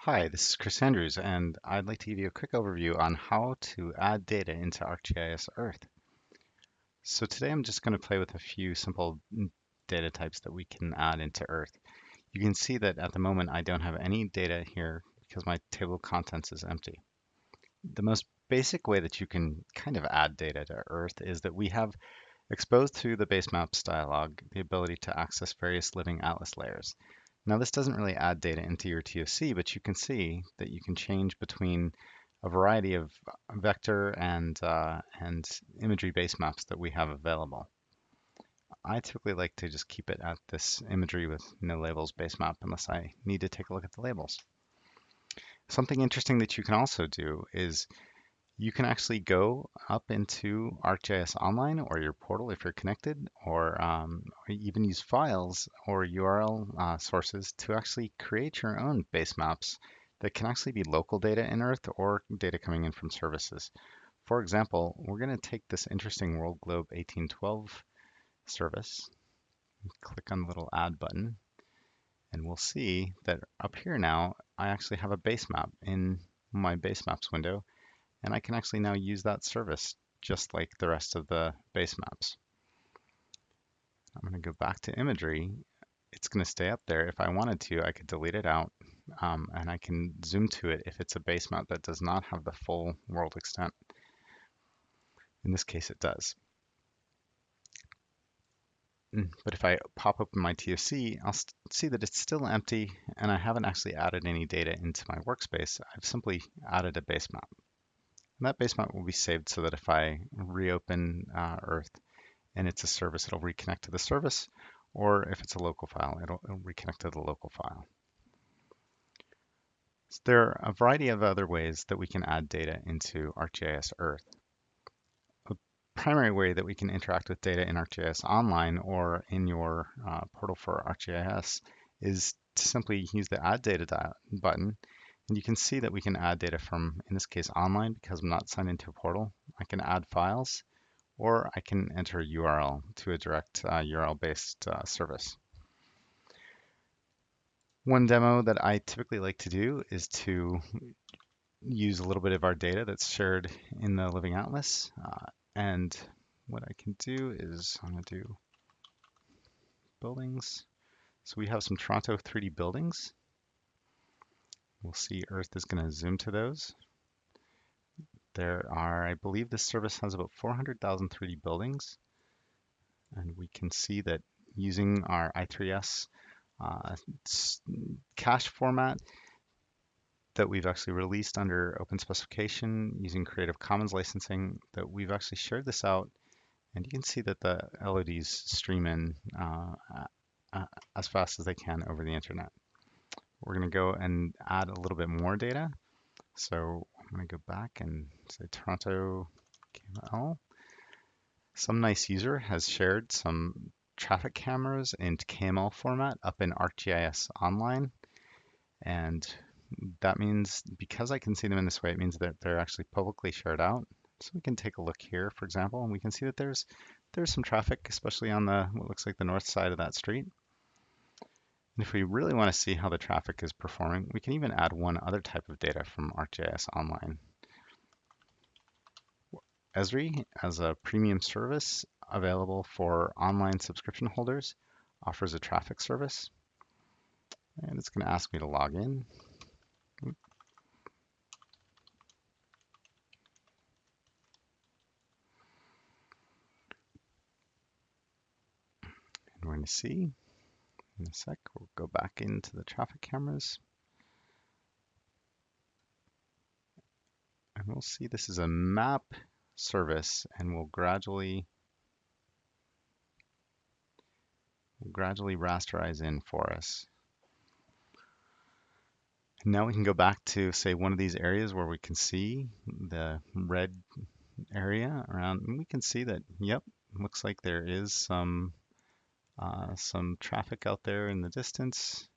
Hi, this is Chris Andrews, and I'd like to give you a quick overview on how to add data into ArcGIS Earth. So today I'm just going to play with a few simple data types that we can add into Earth. You can see that at the moment I don't have any data here because my table of contents is empty. The most basic way that you can kind of add data to Earth is that we have exposed through the base maps dialog the ability to access various living atlas layers. Now this doesn't really add data into your TOC, but you can see that you can change between a variety of vector and imagery base maps that we have available. I typically like to just keep it at this imagery with no labels base map unless I need to take a look at the labels. Something interesting that you can also do is you can actually go up into ArcGIS Online or your portal if you're connected, or even use files or URL sources to actually create your own base maps that can actually be local data in Earth or data coming in from services. For example, we're going to take this interesting World Globe 1812 service, click on the little add button, and we'll see that up here now I actually have a base map in my base maps window, and I can actually now use that service just like the rest of the base maps. I'm going to go back to imagery. It's going to stay up there. If I wanted to, I could delete it out, and I can zoom to it if it's a base map that does not have the full world extent. In this case, it does. But if I pop open my TOC, I'll see that it's still empty, and I haven't actually added any data into my workspace. I've simply added a base map. And that base map will be saved so that if I reopen Earth and it's a service, it'll reconnect to the service, or if it's a local file, it'll reconnect to the local file. So there are a variety of other ways that we can add data into ArcGIS Earth. The primary way that we can interact with data in ArcGIS Online or in your portal for ArcGIS is to simply use the Add Data button. And you can see that we can add data from, in this case, online because I'm not signed into a portal. I can add files, or I can enter a URL to a direct URL-based service. One demo that I typically like to do is to use a little bit of our data that's shared in the Living Atlas. And what I can do is I'm going to do buildings. So we have some Toronto 3D buildings. We'll see Earth is going to zoom to those. There are, I believe this service has about 400,000 3D buildings. And we can see that using our I3S cache format that we've actually released under open specification using Creative Commons licensing, that we've actually shared this out. And you can see that the LODs stream in as fast as they can over the internet. We're going to go and add a little bit more data. So I'm going to go back and say Toronto KML. Some nice user has shared some traffic cameras in KML format up in ArcGIS Online. And that means because I can see them in this way, it means that they're actually publicly shared out. So we can take a look here, for example, and we can see that there's some traffic, especially on the what looks like the north side of that street. And if we really want to see how the traffic is performing, we can even add one other type of data from ArcGIS Online. Esri, as a premium service available for online subscription holders, offers a traffic service. And it's going to ask me to log in. And we're going to see in a sec, we'll go back into the traffic cameras. And we'll see this is a map service, and we'll gradually rasterize in for us. And now we can go back to, say, one of these areas where we can see the red area around, and we can see that, yep, looks like there is some traffic out there in the distance.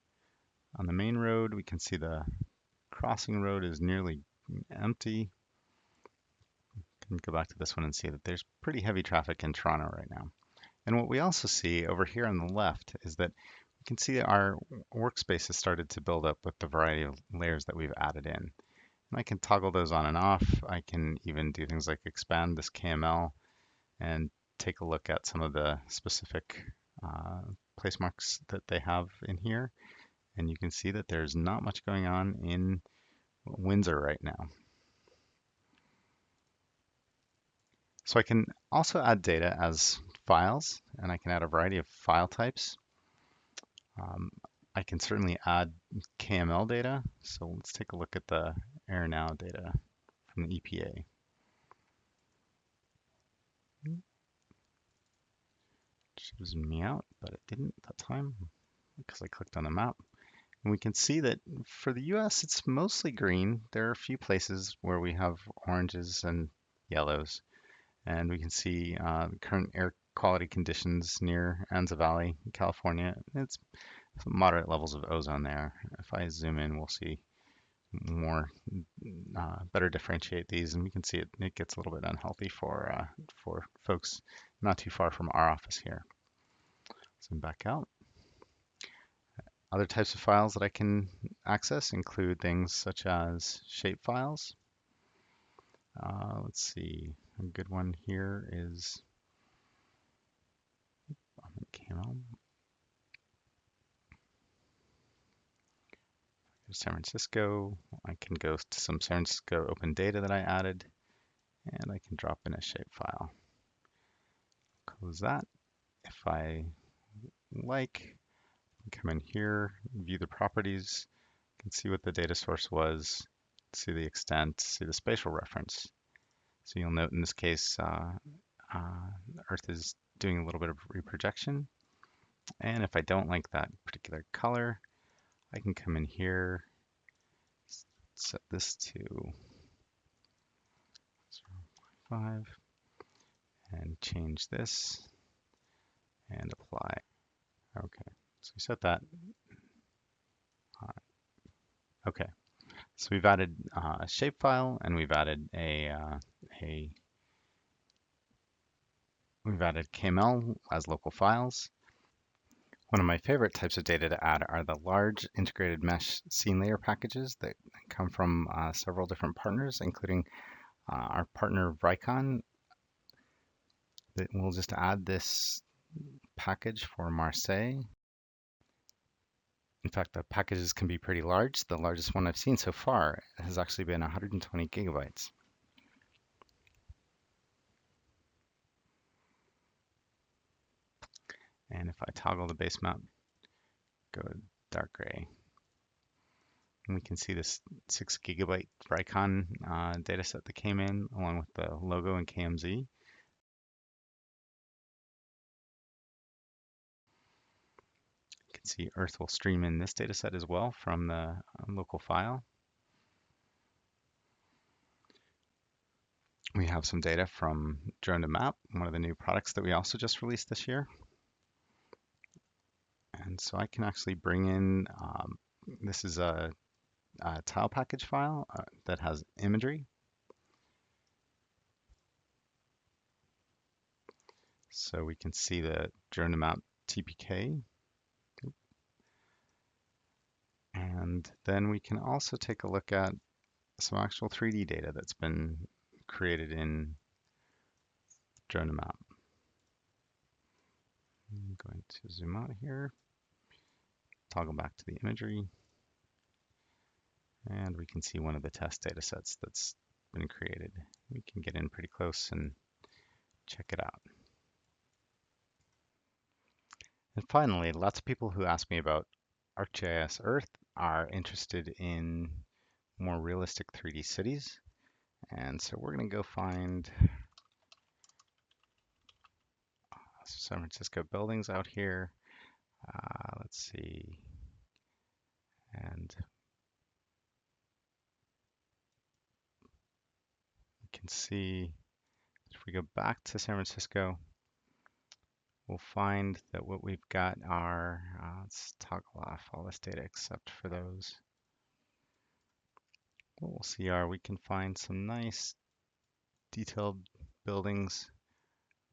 On the main road, we can see the crossing road is nearly empty. Can go back to this one and see that there's pretty heavy traffic in Toronto right now. And what we also see over here on the left is that we can see our workspace has started to build up with the variety of layers that we've added in. And I can toggle those on and off. I can even do things like expand this KML and take a look at some of the specific place marks that they have in here. And you can see that there's not much going on in Windsor right now. So I can also add data as files, and I can add a variety of file types. I can certainly add KML data. So let's take a look at the Air Now data from the EPA. Should have zoomed me out, but it didn't that time because I clicked on the map. And we can see that for the US, it's mostly green. There are a few places where we have oranges and yellows. And we can see current air quality conditions near Anza Valley, California. It's moderate levels of ozone there. If I zoom in, we'll see more, better differentiate these, and we can see it gets a little bit unhealthy for folks not too far from our office here. Zoom back out. Other types of files that I can access include things such as shapefiles. Let's see, a good one here is San Francisco. I can go to some San Francisco open data that I added, and I can drop in a shapefile. Close that. If I like, come in here, view the properties, you can see what the data source was, see the extent, see the spatial reference. So you'll note in this case, Earth is doing a little bit of reprojection. And if I don't like that particular color, I can come in here, set this to 0.5, and change this, and apply. Okay, so we set that. Okay, so we've added a shapefile, and we've added we've added KML as local files. One of my favorite types of data to add are the large integrated mesh scene layer packages that come from several different partners, including our partner Vricon. We'll just add this package for Marseille. In fact, the packages can be pretty large. The largest one I've seen so far has actually been 120 gigabytes. And if I toggle the base map, go to dark gray, and we can see this 6 gigabyte Vricon data set that came in along with the logo and KMZ. You can see Earth will stream in this data set as well from the local file. We have some data from Drone to Map, one of the new products that we also just released this year. And so I can actually bring in, this is a tile package file that has imagery. So we can see the Drone to Map TPK. And then we can also take a look at some actual 3D data that's been created in Drone to Map. I'm going to zoom out here, toggle back to the imagery, and we can see one of the test data sets that's been created. We can get in pretty close and check it out. And finally, lots of people who ask me about ArcGIS Earth are interested in more realistic 3D cities. And so we're going to go find San Francisco buildings out here. Let's see. And you can see if we go back to San Francisco, we'll find that what we've got are, let's toggle off all this data except for those. What we'll see are we can find some nice detailed buildings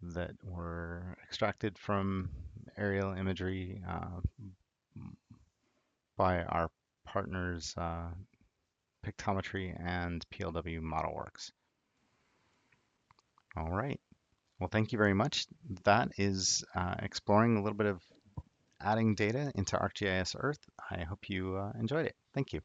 that were extracted from aerial imagery by our partners Pictometry and PLW ModelWorks. All right. Well, thank you very much. That is exploring a little bit of adding data into ArcGIS Earth. I hope you enjoyed it. Thank you.